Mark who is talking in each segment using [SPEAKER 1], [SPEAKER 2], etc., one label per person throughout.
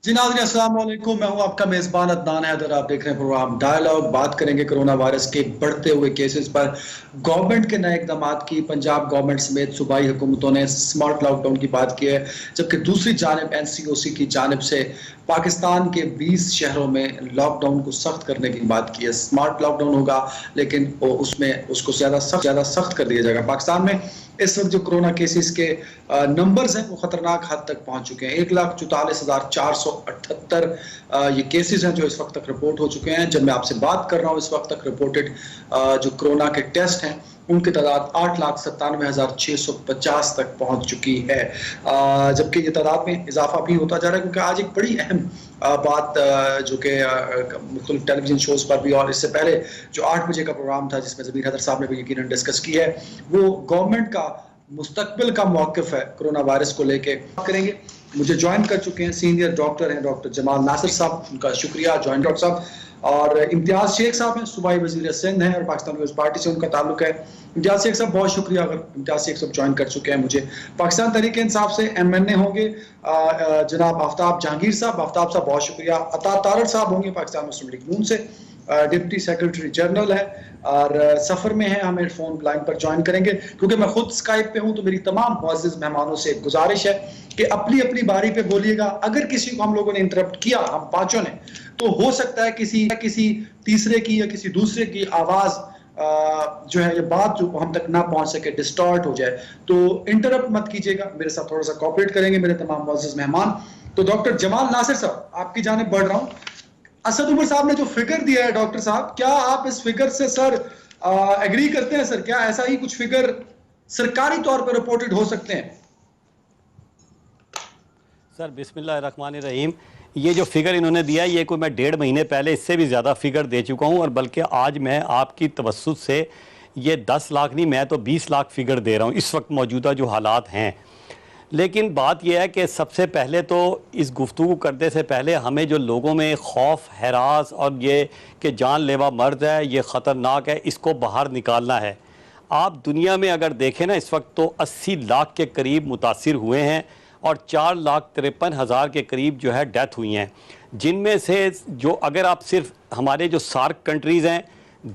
[SPEAKER 1] जी नाज़रीन अस्सलाम वालेकुम। मैं हूं आपका मेज़बान अदनान हैदर। आप देख रहे हैं प्रोग्राम डायलॉग। बात करेंगे कोरोना वायरस के बढ़ते हुए केसेस पर, गवर्नमेंट के नए इकदाम की। पंजाब गवर्नमेंट समेत सूबाई हुकूमतों ने स्मार्ट लॉकडाउन की बात की है, जबकि दूसरी जानब NCOC की जानब से पाकिस्तान के 20 शहरों में लॉकडाउन को सख्त करने की बात की है। स्मार्ट लॉकडाउन होगा, लेकिन उसमें उसको ज़्यादा सख्त कर दिया जाएगा। पाकिस्तान में इस वक्त जो कोरोना केसेस के नंबर्स हैं वो खतरनाक हद तक पहुंच चुके हैं। 1,44,478 ये केसेस हैं जो इस वक्त तक रिपोर्ट हो चुके हैं। जब मैं आपसे बात कर रहा हूं, इस वक्त तक रिपोर्टेड जो कोरोना के टेस्ट हैं उनकी तादाद 8,97,650 तक पहुंच चुकी है। जबकि ये तादाद में इजाफा भी होता जा रहा है, क्योंकि आज एक बड़ी अहम बात जो कि मुख्तलिफ टेलीविजन शोज पर भी, और इससे पहले जो 8 बजे का प्रोग्राम था जिसमें ज़मीर हैदर साहब ने भी यकीनन डिस्कस की है, वो गवर्नमेंट का मुस्तकबिल का मौक़िफ़ है कोरोना वायरस को लेके करेंगे। मुझे ज्वाइन कर चुके हैं सीनियर डॉक्टर हैं डॉक्टर जमाल नासिर साहब, उनका शुक्रिया ज्वाइन डॉक्टर साहब। और इम्तियाज़ शेख साहब हैं, सूबाई वज़ीर सिंध हैं और पाकिस्तान पीपल्स पार्टी से उनका ताल्लुक है। इम्तियाज़ शेख साहब बहुत शुक्रिया, अगर इम्तियाज़ शेख साहब ज्वाइन कर चुके हैं। मुझे पाकिस्तान तहरीक इंसाफ से MNA होंगे जनाब आफ्ताब जहांगीर साहब, आफ्ताब साहब बहुत शुक्रिया। अता तारड़ साहब होंगे पाकिस्तान मुस्लिम लीग नून से, डिप्टी सेक्रेटरी जनरल है और सफ़र में है, हमें फ़ोन लाइन पर ज्वाइन करेंगे। क्योंकि मैं खुद स्काइप पे हूं तो मेरी तमाम मुअज़्ज़िज़ मेहमानों से गुजारिश है कि अपनी अपनी बारी पे बोलिएगा। अगर किसी को हम लोगों ने इंटरप्ट किया, हम पांचों ने, तो हो सकता है किसी तीसरे की या किसी दूसरे की आवाज़ जो है, ये बात जो हम तक ना पहुंच सके, डिस्टॉर्ट हो जाए, तो इंटरप्ट मत कीजिएगा, मेरे साथ थोड़ा सा कोऑपरेट करेंगे मेरे तमाम मुअज़्ज़िज़ मेहमान। तो डॉक्टर जमाल नासिर साहब, आपकी जानिब बढ़ रहा हूँ। असद उमर साहब ने जो फिगर दिया है डॉक्टर साहब, क्या आप इस फिगर से सर एग्री करते हैं? सर, क्या ऐसा ही कुछ फिगर सरकारी तौर पर रिपोर्टेड हो सकते हैं?
[SPEAKER 2] सर बिस्मिल्लाहिर्रहमानिर्रहीम, ये जो फिगर इन्होंने दिया, ये कोई मैं 1.5 महीने पहले इससे भी ज़्यादा फिगर दे चुका हूँ, और बल्कि आज मैं आपकी तवस्सुत से ये 10 लाख नहीं, मैं तो 20 लाख फिगर दे रहा हूँ इस वक्त मौजूदा जो हालात हैं। लेकिन बात यह है कि सबसे पहले तो इस गुफ्तगू करने से पहले हमें जो लोगों में खौफ, हरास और ये कि जानलेवा मर्ज है, ये ख़तरनाक है, इसको बाहर निकालना है। आप दुनिया में अगर देखें ना, इस वक्त तो 80 लाख के करीब मुतासिर हुए हैं और 4,53,000 के करीब जो है डेथ हुई हैं। जिनमें से जो, अगर आप सिर्फ हमारे जो सार्क कंट्रीज़ हैं,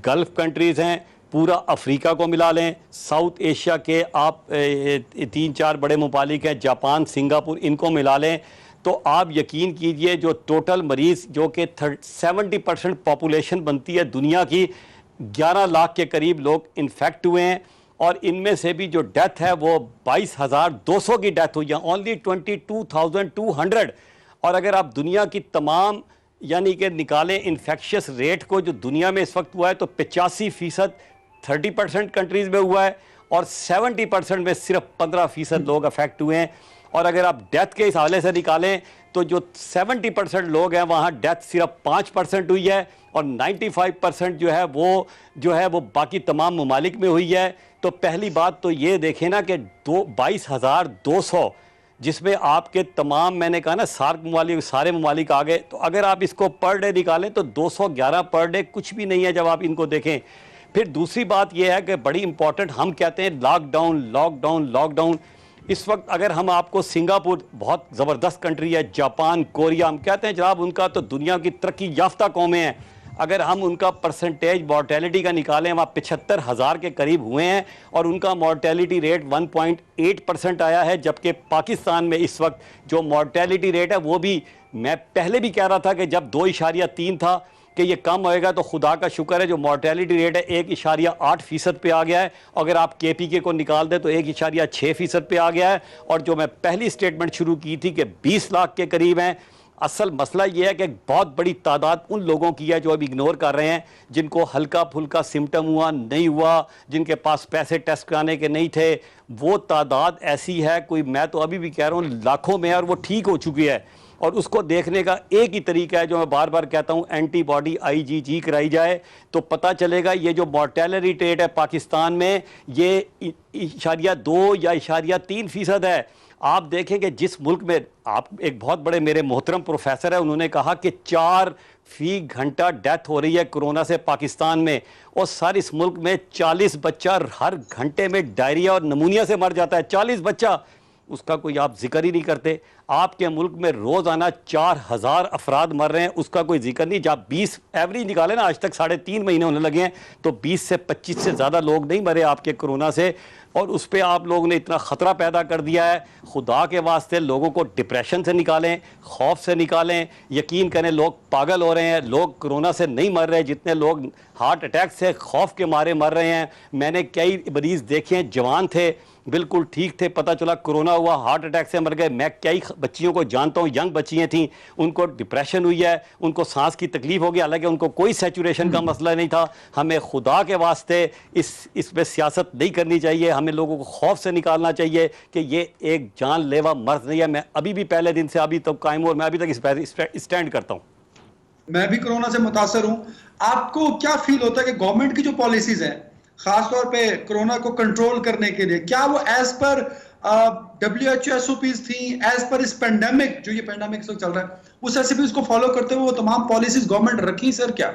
[SPEAKER 2] गल्फ़ कंट्रीज़ हैं, पूरा अफ्रीका को मिला लें, साउथ एशिया के आप 3-4 बड़े मुमालिक हैं, जापान, सिंगापुर, इनको मिला लें, तो आप यकीन कीजिए जो टोटल मरीज़ जो कि 70% पॉपुलेशन बनती है दुनिया की, 11 लाख के करीब लोग इन्फेक्ट हुए हैं। और इनमें से भी जो डेथ है वो 22,200 की डेथ हुई है, ओनली 22,200। और अगर आप दुनिया की तमाम यानी कि निकालें इन्फेक्शियस रेट को जो दुनिया में इस वक्त हुआ है, तो 85% 30% कंट्रीज़ में हुआ है और 70% में सिर्फ 15% लोग अफेक्ट हुए हैं। और अगर आप डेथ के इस हवाले से निकालें तो जो 70% लोग हैं वहाँ डेथ सिर्फ 5% हुई है और 95% जो है वो बाकी तमाम ममालिक में हुई है। तो पहली बात तो ये देखें ना कि 22,200, जिसमें आपके तमाम, मैंने कहा ना, सार्क ममालिक, सारे ममालिक आ गए, तो अगर आप इसको पर डे निकालें तो 211 पर डे कुछ भी नहीं है जब आप इनको देखें। फिर दूसरी बात यह है कि बड़ी इंपॉर्टेंट, हम कहते हैं लॉकडाउन लॉकडाउन लॉकडाउन। इस वक्त अगर हम आपको, सिंगापुर बहुत ज़बरदस्त कंट्री है, जापान, कोरिया, हम कहते हैं जनाब उनका तो दुनिया की तरक्की याफ्ता कौमें हैं, अगर हम उनका परसेंटेज मॉर्टेलिटी का निकालें, वहाँ 75,000 के करीब हुए हैं और उनका मॉर्टेलिटी रेट 1.8% आया है। जबकि पाकिस्तान में इस वक्त जो मॉर्टेलिटी रेट है वो भी, मैं पहले भी कह रहा था कि जब 2.3 था कि ये कम होएगा, तो खुदा का शुक्र है जो मॉर्टेलिटी रेट है 1.8% पे आ गया है। अगर आप KPK को निकाल दें तो 1.6% पे आ गया है। और जो मैं पहली स्टेटमेंट शुरू की थी कि 20 लाख के करीब हैं, असल मसला ये है कि बहुत बड़ी तादाद उन लोगों की है जो अब इग्नोर कर रहे हैं, जिनको हल्का फुल्का सिम्टम हुआ, नहीं हुआ, जिनके पास पैसे टेस्ट कराने के नहीं थे। वो तादाद ऐसी है, कोई, मैं तो अभी भी कह रहा हूँ लाखों में है, और वो ठीक हो चुकी है। और उसको देखने का एक ही तरीका है जो मैं बार बार कहता हूँ, एंटीबॉडी IgG कराई जाए तो पता चलेगा। ये जो मॉर्टेलिटी रेट है पाकिस्तान में, ये 0.2 या 0.3% है। आप देखें कि जिस मुल्क में, आप, एक बहुत बड़े मेरे मोहतरम प्रोफेसर है, उन्होंने कहा कि 4 फी घंटा डेथ हो रही है कोरोना से पाकिस्तान में, और सर इस मुल्क में 40 बच्चा हर घंटे में डायरिया और नमूनिया से मर जाता है। 40 बच्चा, उसका कोई आप जिक्र ही नहीं करते। आपके मुल्क में रोजाना 4000 अफराद मर रहे हैं, उसका कोई जिक्र नहीं। जब 20 एवरेज निकाले ना, आज तक 3.5 महीने होने लगे हैं, तो 20 से 25 से ज़्यादा लोग नहीं मरे आपके कोरोना से, और उस पर आप लोगों ने इतना ख़तरा पैदा कर दिया है। खुदा के वास्ते लोगों को डिप्रेशन से निकालें, खौफ से निकालें। यकीन करें, लोग पागल हो रहे हैं, लोग कोरोना से नहीं मर रहे जितने लोग हार्ट अटैक से खौफ के मारे मर रहे हैं। मैंने कई मरीज़ देखे हैं, जवान थे, बिल्कुल ठीक थे, पता चला कोरोना हुआ, हार्ट अटैक से मर गए। मैं कई बच्चियों को जानता हूँ, यंग बच्चियाँ थीं, उनको डिप्रेशन हुई है, उनको सांस की तकलीफ होगी, हालांकि उनको कोई सैचुरेशन का मसला नहीं था। हमें खुदा के वास्ते इस पे सियासत नहीं करनी चाहिए। हमें लोगों को खौफ से निकालना चाहिए कि ये एक जानलेवा मर्ज नहीं है। मैं अभी भी पहले दिन से अभी तक कायम हूँ और मैं अभी तक इस पर स्टैंड करता हूँ।
[SPEAKER 1] मैं भी कोरोना से मुतासर हूँ। आपको क्या फील होता है कि गवर्नमेंट की जो पॉलिसीज हैं खासतौर पे कोरोना को कंट्रोल करने के लिए, क्या वो एज पर WHO SOPs थी, एज पर इस पेंडेमिक, जो ये पेंडेमिक चल रहा है, उस SOPs को फॉलो करते हुए वो तमाम पॉलिसीज गवर्नमेंट रखी? सर क्या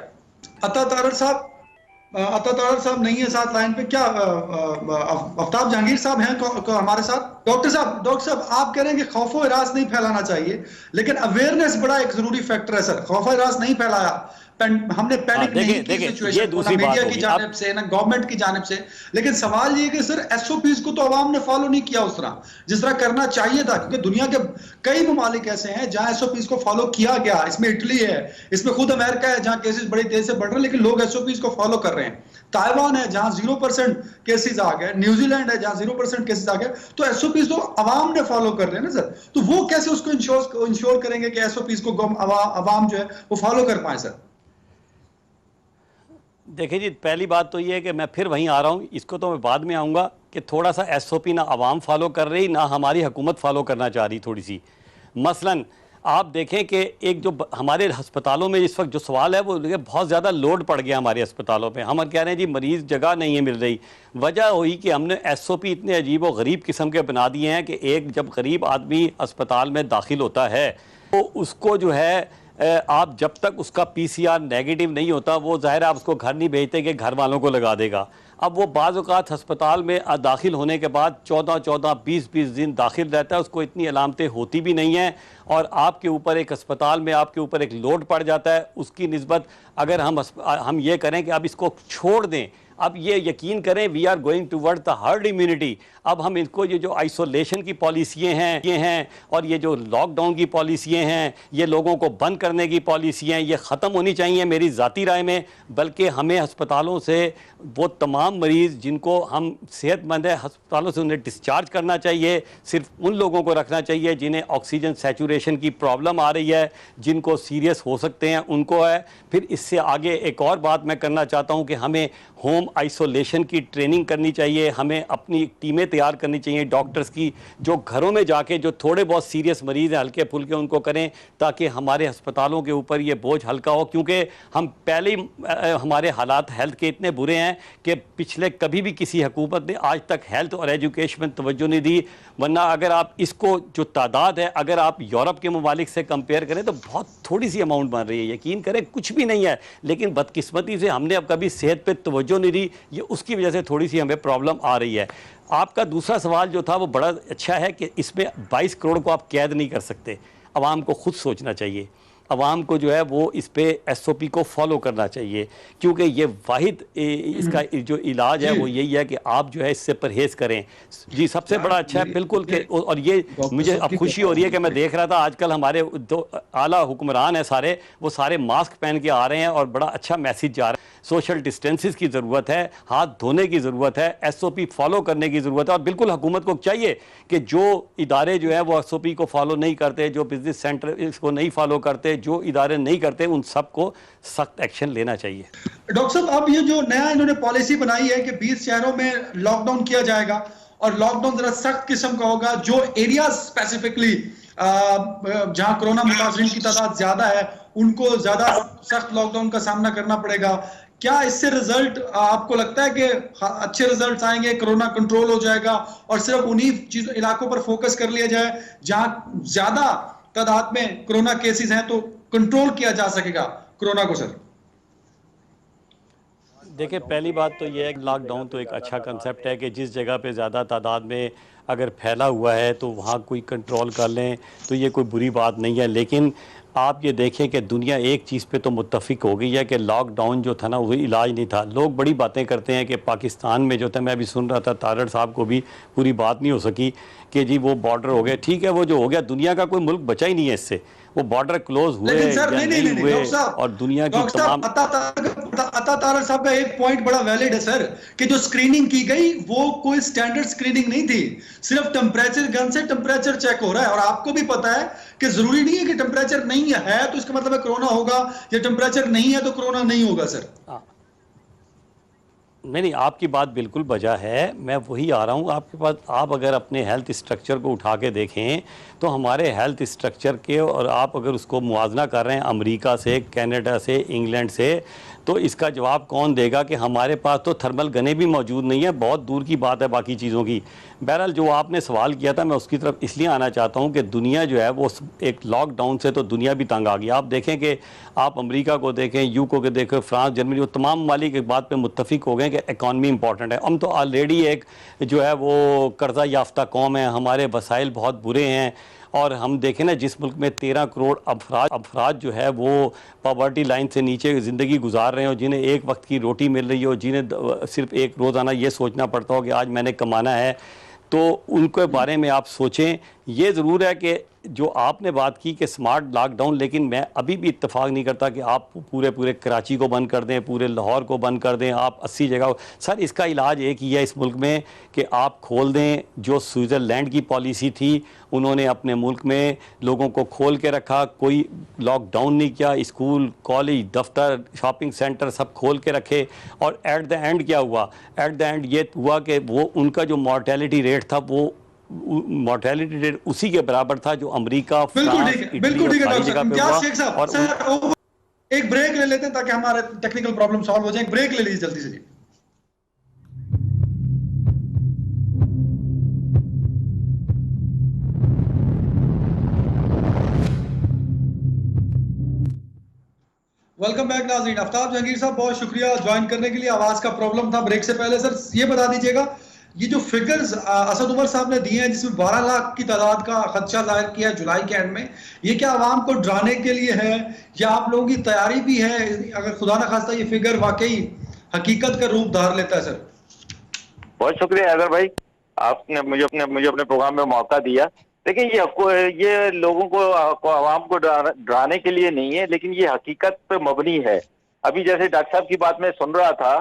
[SPEAKER 1] अता तारड़ साहब नहीं है साथ लाइन पे? क्या आफ्ताब जहांगीर साहब हैं हमारे साथ? डॉक्टर साहब आप कह रहे हैं कि खौफो हिरास नहीं फैलाना चाहिए, लेकिन अवेयरनेस बड़ा एक जरूरी फैक्टर है सर। खौफो हिरास नहीं फैलाया, हमने पैनिक नहीं की सिचुएशन को, ना मीडिया की जानिब से ना गवर्नमेंट की जानिब से। लेकिन सवाल ये कि सर SOPs को तो अवाम ने फॉलो नहीं किया उस तरह जिस तरह करना चाहिए था, क्योंकि दुनिया के कई ममालिक ऐसे हैं जहां SOPs को फॉलो किया गया। इसमें इटली है, इसमें खुद अमेरिका है जहां केसेस बड़ी तेज से बढ़ रहे हैं, लेकिन लोग SOPs को फॉलो कर रहे हैं। ताइवान है जहां 0% केसेस आ गए, न्यूजीलैंड है जहां 0% केसेस आ गए। तो SOPs तो अवाम ने फॉलो कर रहे हैं ना सर, तो वो कैसे उसको इंश्योर करेंगे कि SOPs को अवाम जो है वो फॉलो कर पाए? सर
[SPEAKER 2] देखिए जी, पहली बात तो ये है कि मैं फिर वहीं आ रहा हूँ, इसको तो मैं बाद में आऊँगा कि थोड़ा सा SOP ना आवाम फॉलो कर रही, ना हमारी हुकूमत फॉलो करना चाह रही थोड़ी सी। मसलन आप देखें कि एक जो हमारे अस्पतालों में इस वक्त जो सवाल है वो बहुत ज़्यादा लोड पड़ गया हमारे अस्पतालों पे। हम कह रहे हैं जी मरीज़ जगह नहीं है मिल रही। वजह हुई कि हमने SOP इतने अजीब व गरीब किस्म के बना दिए हैं कि एक जब गरीब आदमी अस्पताल में दाखिल होता है तो उसको जो है आप जब तक उसका PCR नेगेटिव नहीं होता, वो ज़ाहिर आप उसको घर नहीं भेजते कि घर वालों को लगा देगा। अब वो बाज़ औक़ात अस्पताल में दाखिल होने के बाद 14-14, 20-20 दिन दाखिल रहता है, उसको इतनी अलामतें होती भी नहीं हैं, और आपके ऊपर एक अस्पताल में आपके ऊपर एक लोड पड़ जाता है। उसकी निस्बत अगर हम ये करें कि अब इसको छोड़ दें, अब ये यकीन करें we are going toward the herd immunity. अब हम इनको ये जो आइसोलेशन की पॉलिसियाँ हैं ये हैं, और ये जो लॉकडाउन की पॉलिसियाँ हैं, ये लोगों को बंद करने की पॉलिसियाँ, ये ख़त्म होनी चाहिए मेरी ज़ाती राय में। बल्कि हमें अस्पतालों से वो तमाम मरीज़ जिनको हम सेहतमंद है, अस्पतालों से उन्हें डिस्चार्ज करना चाहिए। सिर्फ उन लोगों को रखना चाहिए जिन्हें ऑक्सीजन सैचुरेशन की प्रॉब्लम आ रही है, जिनको सीरियस हो सकते हैं, उनको है। फिर इससे आगे एक और बात मैं करना चाहता हूँ कि हमें होम आइसोलेशन की ट्रेनिंग करनी चाहिए। हमें अपनी टीमें तैयार करनी चाहिए डॉक्टर्स की, जो घरों में जाके जो थोड़े बहुत सीरियस मरीज़ हैं हल्के फुल्के उनको करें, ताकि हमारे अस्पतालों के ऊपर ये बोझ हल्का हो। क्योंकि हम पहले ही हमारे हालात हेल्थ के इतने बुरे हैं कि पिछले कभी भी किसी हुकूमत ने आज तक हेल्थ और एजुकेशन में तवज्जो नहीं दी। वरना अगर आप इसको जो तादाद है, अगर आप यूरोप के ममालिक से कंपेयर करें तो बहुत थोड़ी सी अमाउंट बन रही है। यकीन करें कुछ भी नहीं है, लेकिन बदकिस्मती से हमने अब कभी सेहत पर तवज्जो नहीं दी, ये उसकी वजह से थोड़ी सी हमें प्रॉब्लम आ रही है। आपका दूसरा सवाल जो था वो बड़ा अच्छा है कि इसमें 22 करोड़ को आप कैद नहीं कर सकते। आवाम को खुद सोचना चाहिए, आवाम को जो है वो इस पे SOP को फॉलो करना चाहिए, क्योंकि ये वाहिद इसका जो इलाज है वो यही है कि आप जो है इससे परहेज़ करें। जी सबसे बड़ा अच्छा है बिल्कुल के, और ये मुझे अब खुशी हो रही है कि मैं देख रहा था आजकल हमारे जो आला हुक्मरान हैं सारे, वो सारे मास्क पहन के आ रहे हैं और बड़ा अच्छा मैसेज जा रहा है। सोशल डिस्टेंसेस की ज़रूरत है, हाथ धोने की ज़रूरत है, SOP फॉलो करने की ज़रूरत है। और बिल्कुल हुकूमत को चाहिए कि जो इदारे जो है वो SOP को फॉलो नहीं करते, जो बिजनेस सेंटर इसको नहीं फॉलो करते, जो इदारे नहीं करते, उन सब को सख्त एक्शन लेना चाहिए।
[SPEAKER 1] डॉक्टर साहब, अब ये जो नया इन्होंने पॉलिसी बनाई है कि 20 शहरों में लॉकडाउन किया जाएगा, और लॉकडाउन जरा सख्त किस्म का होगा, जो एरिया स्पेसिफिकली जहां कोरोना मुतासरीन की तादाद ज्यादा है उनको ज्यादा सख्त लॉकडाउन का सामना करना पड़ेगा। क्या इससे रिजल्ट आपको लगता है कि अच्छे रिजल्ट्स आएंगे, कोरोना कंट्रोल हो जाएगा, और सिर्फ उन्हीं इलाकों पर फोकस कर लिया जाए जहां ज्यादा तादाद में कोरोना केसेस हैं, तो कंट्रोल किया जा सकेगा कोरोना को? सर
[SPEAKER 2] देखिए, पहली बात तो ये है कि लॉकडाउन तो एक अच्छा कंसेप्ट है कि जिस जगह पे ज़्यादा तादाद में अगर फैला हुआ है तो वहाँ कोई कंट्रोल कर लें, तो ये कोई बुरी बात नहीं है। लेकिन आप ये देखें कि दुनिया एक चीज़ पे तो मुत्तफ़िक हो गई है कि लॉकडाउन जो था ना वो इलाज नहीं था। लोग बड़ी बातें करते हैं कि पाकिस्तान में जो था, मैं अभी सुन रहा था तारड़ साहब को भी पूरी बात नहीं हो सकी कि जी वो बॉर्डर हो गया। ठीक है, वो जो हो गया, दुनिया का कोई मुल्क बचा ही नहीं है इससे। वो बॉर्डर क्लोज हुए
[SPEAKER 1] लेकिन सर
[SPEAKER 2] या नहीं हुए,
[SPEAKER 1] डॉक्टर साहब,
[SPEAKER 2] और दुनिया की तमाम
[SPEAKER 1] अता तारड़ साहब का एक पॉइंट बड़ा वैलिड है सर, कि जो स्क्रीनिंग की गई वो कोई स्टैंडर्ड स्क्रीनिंग नहीं थी। सिर्फ टेम्परेचर गन से टेम्परेचर चेक हो रहा है, और आपको भी पता है कि जरूरी नहीं है कि टेम्परेचर नहीं है तो इसका मतलब है कोरोना होगा, या टेम्परेचर नहीं है तो कोरोना नहीं होगा सर।
[SPEAKER 2] नहीं, आपकी बात बिल्कुल बजा है। मैं वही आ रहा हूँ आपके पास। आप अगर अपने हेल्थ स्ट्रक्चर को उठा के देखें तो हमारे हेल्थ स्ट्रक्चर के, और आप अगर उसको मुआवजा कर रहे हैं अमेरिका से, कनाडा से, इंग्लैंड से, तो इसका जवाब कौन देगा कि हमारे पास तो थर्मल गने भी मौजूद नहीं है। बहुत दूर की बात है बाकी चीज़ों की। बहरहाल, जो आपने सवाल किया था मैं उसकी तरफ इसलिए आना चाहता हूँ कि दुनिया जो है वो एक लॉकडाउन से तो दुनिया भी तंग आ गई। आप देखें कि आप अमेरिका को देखें, यूके को देखें, फ्रांस, जर्मनी, वो तमाम ममालिक एक बात पे मुत्तफिक हो गए कि इकॉनमी इंपॉर्टेंट है। हम तो ऑलरेडी एक जो है वो कर्जा याफ्ता कौम है, हमारे वसाइल बहुत बुरे हैं। और हम देखें ना, जिस मुल्क में 13 करोड़ अफराद जो है वो पॉवर्टी लाइन से नीचे ज़िंदगी गुजार रहे हो, जिन्हें एक वक्त की रोटी मिल रही हो, जिन्हें सिर्फ एक रोज़ाना ये सोचना पड़ता हो कि आज मैंने कमाना है, तो उनके बारे में आप सोचें। ये ज़रूर है कि जो आपने बात की कि स्मार्ट लॉकडाउन, लेकिन मैं अभी भी इत्तेफाक नहीं करता कि आप पूरे कराची को बंद कर दें, पूरे लाहौर को बंद कर दें, आप 80 जगह। सर, इसका इलाज एक ही है इस मुल्क में कि आप खोल दें। जो स्विट्ज़रलैंड की पॉलिसी थी, उन्होंने अपने मुल्क में लोगों को खोल के रखा, कोई लॉकडाउन नहीं किया। स्कूल, कॉलेज, दफ्तर, शॉपिंग सेंटर सब खोल के रखे। और एट द एंड क्या हुआ? एट द एंड ये हुआ कि वो उनका जो मॉर्टेलिटी रेट था, वो मॉर्टेलिटी रेट उसी के बराबर था जो अमेरिका, फ्रांस, इटली और सारी जगह पे हुआ। और
[SPEAKER 1] सर, एक ब्रेक ले लेते हैं ताकि हमारे टेक्निकल प्रॉब्लम सॉल्व हो जाए। एक ब्रेक ले लीजिए जल्दी से जी। वेलकम बैक नाज़रीन। आफ्ताब जहांगीर साहब, बहुत शुक्रिया ज्वाइन करने के लिए। आवाज का प्रॉब्लम था ब्रेक से पहले। सर, ये बता दीजिएगा, ये जो फिगर्स असद उमर साहब ने दिए हैं, जिसमें 12 लाख की तादाद का खदशा जाहिर किया जुलाई के एंड में, ये क्या आवाम को डराने के लिए है या आप लोगों की तैयारी भी है अगर खुदा ना खास्ता ये फिगर वाकई हकीकत का रूप धार लेता है? सर,
[SPEAKER 3] बहुत शुक्रिया हैदर भाई, आपने मुझे अपने प्रोग्राम में मौका दिया। देखिए, ये लोगों को आवाम को डराने के लिए नहीं है, लेकिन ये हकीकत पे मबनी है। अभी जैसे डॉक्टर साहब की बात में सुन रहा था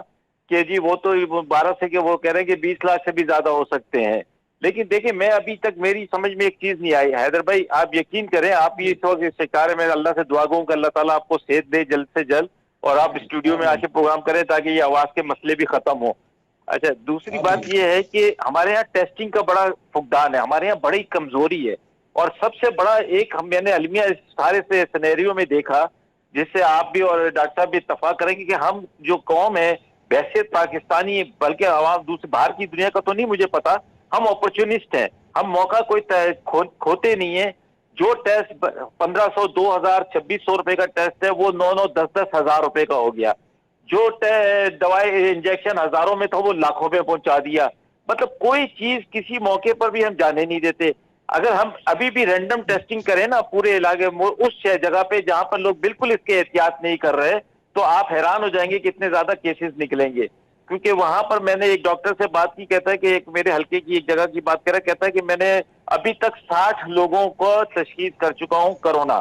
[SPEAKER 3] कि जी वो तो 12 से कि वो कह रहे हैं कि 20 लाख से भी ज्यादा हो सकते हैं। लेकिन देखिए, मैं अभी तक मेरी समझ में एक चीज नहीं आई। हैदर भाई, आप यकीन करें, आप ये इस वक्त शिकार है, मैं अल्लाह से दुआ करूं कि अल्लाह ताला आपको सेहत दे जल्द से जल्द, और आप स्टूडियो में आके प्रोग्राम करें ताकि ये आवाज के मसले भी खत्म हो। अच्छा, दूसरी बात ये है कि हमारे यहाँ टेस्टिंग का बड़ा फुकदान है, हमारे यहाँ बड़ी कमजोरी है। और सबसे बड़ा एक मैंने अलमिया इस सारे से सिनेरियो में देखा, जिससे आप भी और डॉक्टर साहब भी इत्तफाक करेंगे कि हम जो कौम है, वैसे पाकिस्तानी, बल्कि आवाम दूसरी बाहर की दुनिया का तो नहीं मुझे पता, हम अपॉर्चुनिस्ट हैं। हम मौका कोई खोते नहीं है। जो टेस्ट 1500, 2000, 2600 रुपए का टेस्ट है, वो 9-9, 10-10 हजार रुपए का हो गया। जो दवाई इंजेक्शन हजारों में था, वो लाखों में पहुंचा दिया। मतलब कोई चीज किसी मौके पर भी हम जाने नहीं देते। अगर हम अभी भी रैंडम टेस्टिंग करें ना पूरे इलाके में, उस जगह पे जहां पर लोग बिल्कुल इसके एहतियात नहीं कर रहे, तो आप हैरान हो जाएंगे कितने ज्यादा केसेस निकलेंगे। क्योंकि वहां पर मैंने एक डॉक्टर से बात की, कहता है कि एक मेरे हल्के की एक जगह की बात कर रहा है, कहता है कि मैंने अभी तक 60 लोगों को तशखीस कर चुका हूं कोरोना,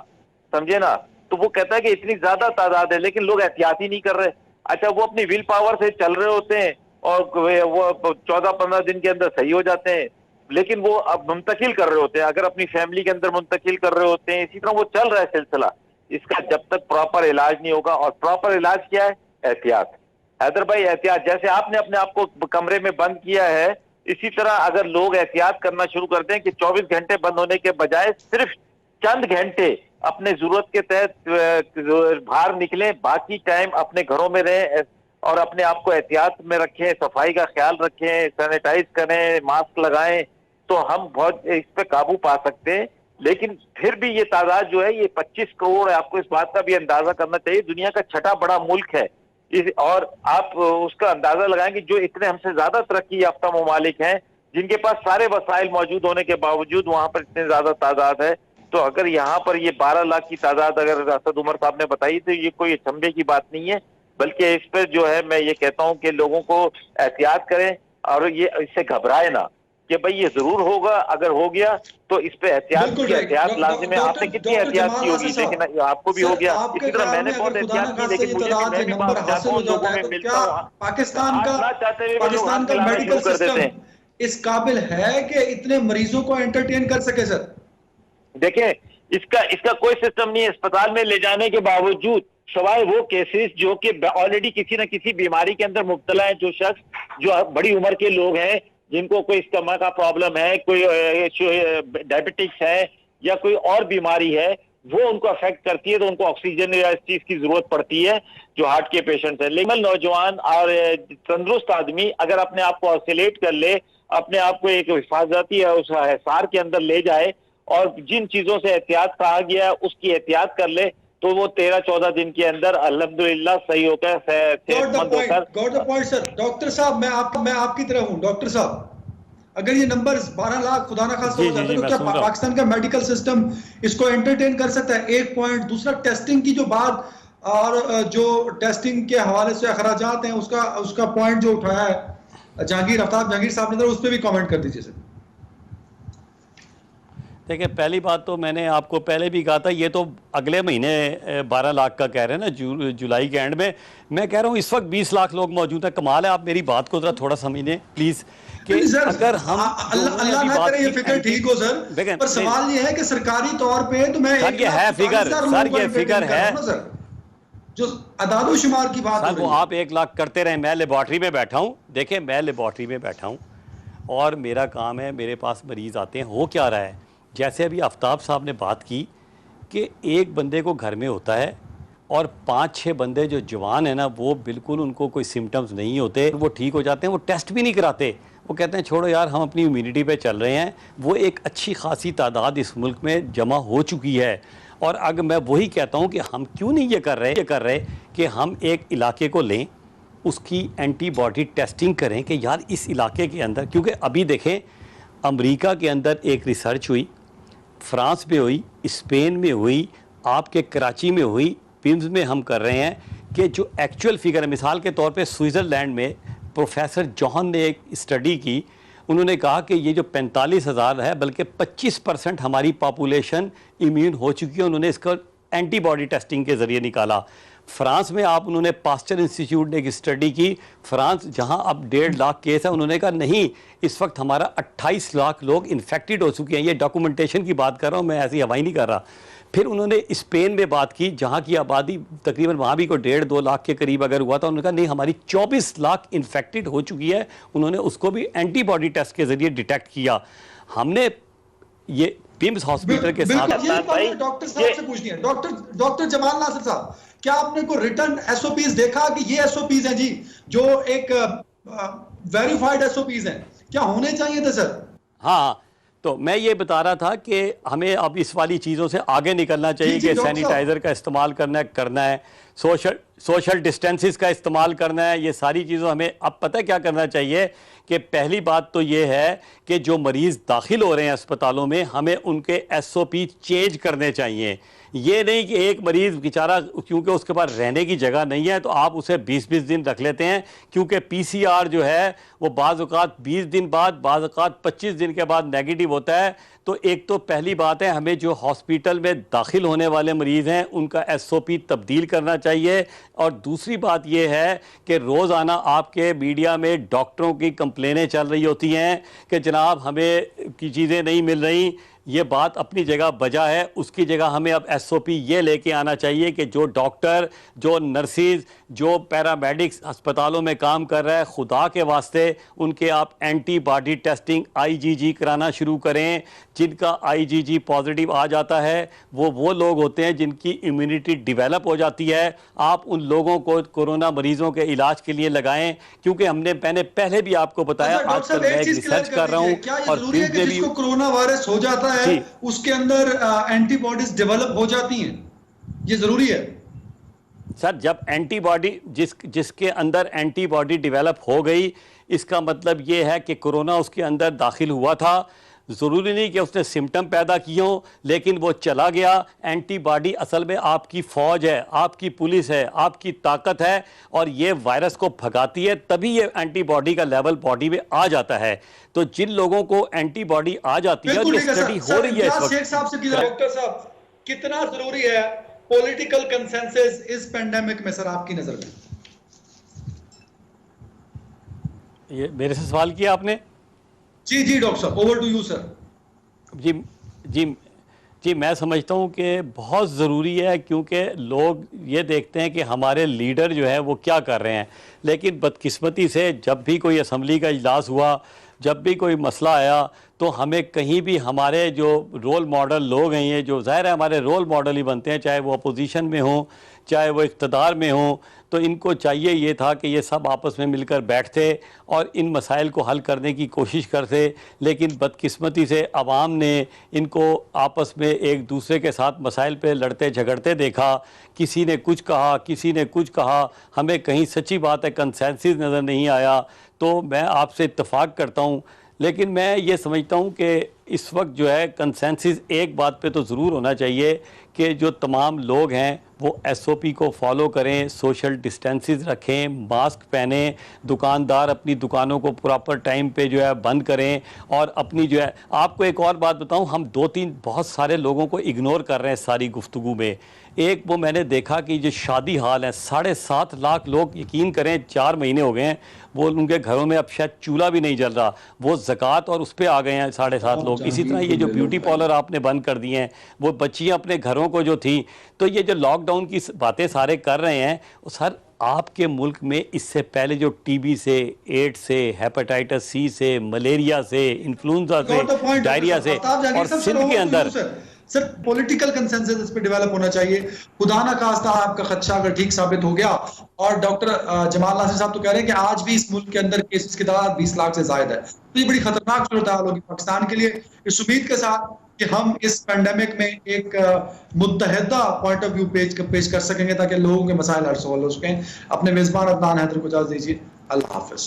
[SPEAKER 3] समझे ना। तो वो कहता है कि इतनी ज्यादा तादाद है, लेकिन लोग एहतियात ही नहीं कर रहे। अच्छा, वो अपनी विल पावर से चल रहे होते हैं और वो 14-15 दिन के अंदर सही हो जाते हैं, लेकिन वो अब मुंतकिल कर रहे होते हैं, अगर अपनी फैमिली के अंदर मुंतकिल कर रहे होते हैं। इसी तरह वो चल रहा है सिलसिला। इसका जब तक प्रॉपर इलाज नहीं होगा, और प्रॉपर इलाज क्या है? एहतियात। हैदर भाई, एहतियात। जैसे आपने अपने आप को कमरे में बंद किया है, इसी तरह अगर लोग एहतियात करना शुरू कर दें कि 24 घंटे बंद होने के बजाय सिर्फ चंद घंटे अपने जरूरत के तहत बाहर निकलें, बाकी टाइम अपने घरों में रहें और अपने आप को एहतियात में रखें, सफाई का ख्याल रखें, सैनिटाइज करें, मास्क लगाएं, तो हम बहुत इस पे काबू पा सकते हैं। लेकिन फिर भी ये तादाद जो है, ये 25 करोड़ है। आपको इस बात का भी अंदाजा करना चाहिए, दुनिया का छठा बड़ा मुल्क है। और आप उसका अंदाजा लगाएं कि जो इतने हमसे ज्यादा तरक्की याफ्ता ममालिक हैं, जिनके पास सारे वसाइल मौजूद होने के बावजूद वहां पर इतने ज्यादा तादाद है, तो अगर यहाँ पर ये 12 लाख की तादाद अगर असद उमर साहब ने बताई तो ये कोई अचंभे की बात नहीं है, बल्कि इस पर जो है मैं ये कहता हूँ कि लोगों को एहतियात करें और ये इससे घबराए ना कि भाई ये जरूर होगा, अगर हो गया तो इस पे एहतियात लाजिम है। आपने कितनी एहतियात की होगी, लेकिन आपको भी हो गया, इसी तरह मैंने बहुत एहतियात की, लेकिन मुझे मैं भी बहुत जाता हूँ, लोगों में मिलता हूँ,
[SPEAKER 1] पाकिस्तान का मेडिकल सिस्टम इस काबिल है कि इतने मरीजों को एंटरटेन कर सके? सर
[SPEAKER 3] देखें, इसका कोई सिस्टम नहीं है। अस्पताल में ले जाने के बावजूद सवाए वो केसेस जो कि ऑलरेडी किसी न किसी बीमारी के अंदर मुब्तला है, जो शख्स जो बड़ी उम्र के लोग हैं, जिनको कोई स्टमक का प्रॉब्लम है, कोई डायबिटिक्स है या कोई और बीमारी है, वो उनको अफेक्ट करती है, तो उनको ऑक्सीजन या इस चीज की जरूरत पड़ती है जो हार्ट के पेशेंट्स हैं। लेकिन नौजवान और तंदुरुस्त आदमी अगर अपने आप को ऑसिलेट कर ले, अपने आप को एक हिफाजती उस हिसार के अंदर ले जाए और जिन चीजों से एहतियात कहा गया है उसकी एहतियात कर ले, तो वो 13-14 दिन के अंदर अल्हम्दुलिल्लाह सही होकर सेहतमंद होकर।
[SPEAKER 1] सर डॉक्टर साहब मैं आपकी तरह हूँ। डॉक्टर साहब, अगर ये नंबर 12 लाख खुदा ना खास्ता हो जाता है तो क्या पाकिस्तान का मेडिकल सिस्टम इसको एंटरटेन कर सकता है? एक पॉइंट। दूसरा, टेस्टिंग की जो बात और जो टेस्टिंग के हवाले से अखराजात हैं उसका पॉइंट जो उठाया है जहांगीर साहब ने, उस पर भी कमेंट कर दीजिए सर।
[SPEAKER 2] देखिए, पहली बात तो मैंने आपको पहले भी कहा था, ये तो अगले महीने 12 लाख का कह रहे हैं ना, जुलाई के एंड में। मैं कह रहा हूँ इस वक्त 20 लाख लोग मौजूद हैं। कमाल है, आप मेरी बात को जरा थोड़ा समझिए प्लीज कि अगर हम
[SPEAKER 1] अल्लाह ना करे ये फिगर ठीक हो सर, पर सवाल ये है कि सरकारी तौर पे तो मैं
[SPEAKER 2] सर ये है फिगर, सर ये फिगर है
[SPEAKER 1] जो अदादो शुमार की बात
[SPEAKER 2] सर, वो आप 1 लाख करते रहे। मैं लेबॉर्ट्री में बैठा हूँ, देखिए मैं लेबॉर्ट्री में बैठा हूँ और मेरा काम है, मेरे पास मरीज आते हैं। हो क्या रहा है, जैसे अभी आफ्ताब साहब ने बात की कि एक बंदे को घर में होता है और 5-6 बंदे जो जवान है ना, वो बिल्कुल उनको कोई सिम्टम्स नहीं होते, वो ठीक हो जाते हैं, वो टेस्ट भी नहीं कराते, वो कहते हैं छोड़ो यार हम अपनी इम्यूनिटी पे चल रहे हैं। वो एक अच्छी खासी तादाद इस मुल्क में जमा हो चुकी है। और अगर मैं वही कहता हूँ कि हम क्यों नहीं ये कर रहे कि हम एक इलाके को लें, उसकी एंटीबॉडी टेस्टिंग करें कि यार इस इलाके के अंदर, क्योंकि अभी देखें अमेरिका के अंदर एक रिसर्च हुई, फ्रांस में हुई, स्पेन में हुई, आपके कराची में हुई, पिम्स में हम कर रहे हैं कि जो एक्चुअल फिगर है, मिसाल के तौर पे स्विट्ज़रलैंड में प्रोफेसर जॉन ने एक स्टडी की, उन्होंने कहा कि ये जो 45,000 है बल्कि 25% हमारी पॉपुलेशन इम्यून हो चुकी है। उन्होंने इसका एंटीबॉडी टेस्टिंग के ज़रिए निकाला। फ्रांस में उन्होंने पास्चर इंस्टीट्यूट ने एक स्टडी की, फ्रांस जहां अब 1.5 लाख केस है, उन्होंने कहा नहीं इस वक्त हमारा 28 लाख लोग इन्फेक्टेड हो चुके हैं। ये डॉक्यूमेंटेशन की बात कर रहा हूँ मैं, ऐसी हवाई नहीं कर रहा। फिर उन्होंने स्पेन में बात की जहाँ की आबादी तकरीबन वहाँ भी कोई 1.5-2 लाख के करीब अगर हुआ था, उन्होंने कहा नहीं हमारी 24 लाख इन्फेक्टेड हो चुकी है। उन्होंने उसको भी एंटीबॉडी टेस्ट के ज़रिए डिटेक्ट किया। हमने ये पिम्स हॉस्पिटल के साथ
[SPEAKER 1] डॉक्टर साहब से पूछनी है, डॉक्टर जमाल नासिर साहब, क्या आपने को रिटर्न एसओपीज देखा कि ये एसओपीज हैं जी जो एक वेरीफाइड एसओपीज हैं, क्या होने चाहिए थे सर?
[SPEAKER 2] हाँ, तो मैं ये बता रहा था कि हमें अब इस वाली चीज़ों से आगे निकलना चाहिए कि सैनिटाइज़र का इस्तेमाल करना है, सोशल डिस्टेंसेस का इस्तेमाल करना है। ये सारी चीज़ों हमें अब पता है क्या करना चाहिए कि पहली बात तो ये है कि जो मरीज़ दाखिल हो रहे हैं अस्पतालों में, हमें उनके एसओपी चेंज करने चाहिए। ये नहीं कि एक मरीज़ बेचारा क्योंकि उसके पास रहने की जगह नहीं है तो आप उसे 20-20 दिन रख लेते हैं, क्योंकि पीसीआर जो है वो बाज़ औक़ात 20 दिन बाद, बाज़ औक़ात 25 दिन के बाद नेगेटिव होता है। तो एक तो पहली बात है हमें जो हॉस्पिटल में दाखिल होने वाले मरीज़ हैं उनका एसओपी तब्दील करना चाहिए। और दूसरी बात यह है कि रोज़ाना आपके मीडिया में डॉक्टरों की कंप्लेनें चल रही होती हैं कि जनाब हमें की चीज़ें नहीं मिल रही। ये बात अपनी जगह बजा है, उसकी जगह हमें अब एसओपी ये लेके आना चाहिए कि जो डॉक्टर, जो नर्सिस, जो पैरामेडिक्स अस्पतालों में काम कर रहा है, खुदा के वास्ते उनके आप एंटीबॉडी टेस्टिंग आईजीजी कराना शुरू करें। जिनका आईजीजी पॉजिटिव आ जाता है वो लोग होते हैं जिनकी इम्यूनिटी डेवलप हो जाती है। आप उन लोगों को कोरोना मरीजों के इलाज के लिए लगाएं, क्योंकि मैंने पहले भी आपको बताया, आजकल मैं एक रिसर्च कर रहा हूँ और
[SPEAKER 1] जिसको कोरोना वायरस हो जाता है उसके अंदर एंटीबॉडीज डेवलप हो जाती हैं, ये जरूरी है।
[SPEAKER 2] सर जब एंटीबॉडी जिसके अंदर एंटीबॉडी डेवलप हो गई, इसका मतलब ये है कि कोरोना उसके अंदर दाखिल हुआ था। ज़रूरी नहीं कि उसने सिम्टम पैदा किए हों, लेकिन वो चला गया। एंटीबॉडी असल में आपकी फ़ौज है, आपकी पुलिस है, आपकी ताकत है, और ये वायरस को भगाती है, तभी ये एंटीबॉडी का लेवल बॉडी में आ जाता है। तो जिन लोगों को एंटीबॉडी आ जाती है, ये स्टडी हो रही है इस वक्त।
[SPEAKER 1] डॉक्टर साहब, कितना जरूरी है पॉलिटिकल कंसेंसस इस पेंडेमिक में सर आपकी नजर में?
[SPEAKER 2] ये मेरे से सवाल किया आपने?
[SPEAKER 1] जी डॉक्टर साहब, ओवर टू यू सर।
[SPEAKER 2] जी जी जी, मैं समझता हूँ कि बहुत ज़रूरी है, क्योंकि लोग ये देखते हैं कि हमारे लीडर जो है वो क्या कर रहे हैं, लेकिन बदकिस्मती से जब भी कोई असम्बली का इजलास हुआ, जब भी कोई मसला आया, तो हमें कहीं भी हमारे जो रोल मॉडल लोग हैं, ये जो ज़ाहिर है हमारे रोल मॉडल ही बनते हैं, चाहे वो अपोजिशन में हों, चाहे वो इक़्तिदार में हों, तो इनको चाहिए ये था कि ये सब आपस में मिलकर बैठते और इन मसाइल को हल करने की कोशिश करते। लेकिन बदकिस्मती से अवाम ने इनको आपस में एक दूसरे के साथ मसाइल पे लड़ते झगड़ते देखा। किसी ने कुछ कहा, किसी ने कुछ कहा, हमें कहीं सच्ची बात है कंसेंसस नज़र नहीं आया। तो मैं आपसे इत्तफाक करता हूँ, लेकिन मैं ये समझता हूँ कि इस वक्त जो है कंसेंसस एक बात पे तो ज़रूर होना चाहिए कि जो तमाम लोग हैं वो SOP को फॉलो करें, सोशल डिस्टेंसेस रखें, मास्क पहने, दुकानदार अपनी दुकानों को प्रॉपर टाइम पे जो है बंद करें, और अपनी जो है, आपको एक और बात बताऊं, हम 2-3 बहुत सारे लोगों को इग्नोर कर रहे हैं सारी गुफ्तगू में। एक वो मैंने देखा कि जो शादी हाल है, 7.5 लाख लोग, यकीन करें 4 महीने हो गए हैं, वो उनके घरों में अब शायद चूल्हा भी नहीं जल रहा, वो ज़कात और उस पर आ गए हैं 7.5 लोग। इसी तरह ये जो ब्यूटी पार्लर आपने बंद कर दिए हैं, वो बच्चियाँ अपने घरों को जो थी, तो ये जो लॉकडाउन की बातें सारे कर रहे हैं, सर आपके मुल्क में इससे पहले जो TB से, एड्स से, हेपेटाइटिस C से, मलेरिया से, इन्फ्लुएंजा से, डायरिया से, और सिंध के अंदर
[SPEAKER 1] सर पॉलिटिकल कंसेंसस इस पे डेवलप होना चाहिए। खुदा ना खास्ता आपका खदशा अगर ठीक साबित हो गया, और डॉक्टर जमाल नासिर साहब तो कह रहे हैं कि आज भी इस मुल्क के अंदर केसेस की तादाद 20 लाख से ज्यादा है, तो ये बड़ी खतरनाक सूरत हाल होगी पाकिस्तान के लिए। इस उम्मीद के साथ कि हम इस पेंडेमिक में एक मुत्तहिदा पॉइंट ऑफ व्यू पेश कर सकेंगे ताकि लोगों के मसाइल हल हो सकें। अपने मेजबान अदनान हैदर को इजाजत दीजिए। अल्लाह हाफिज।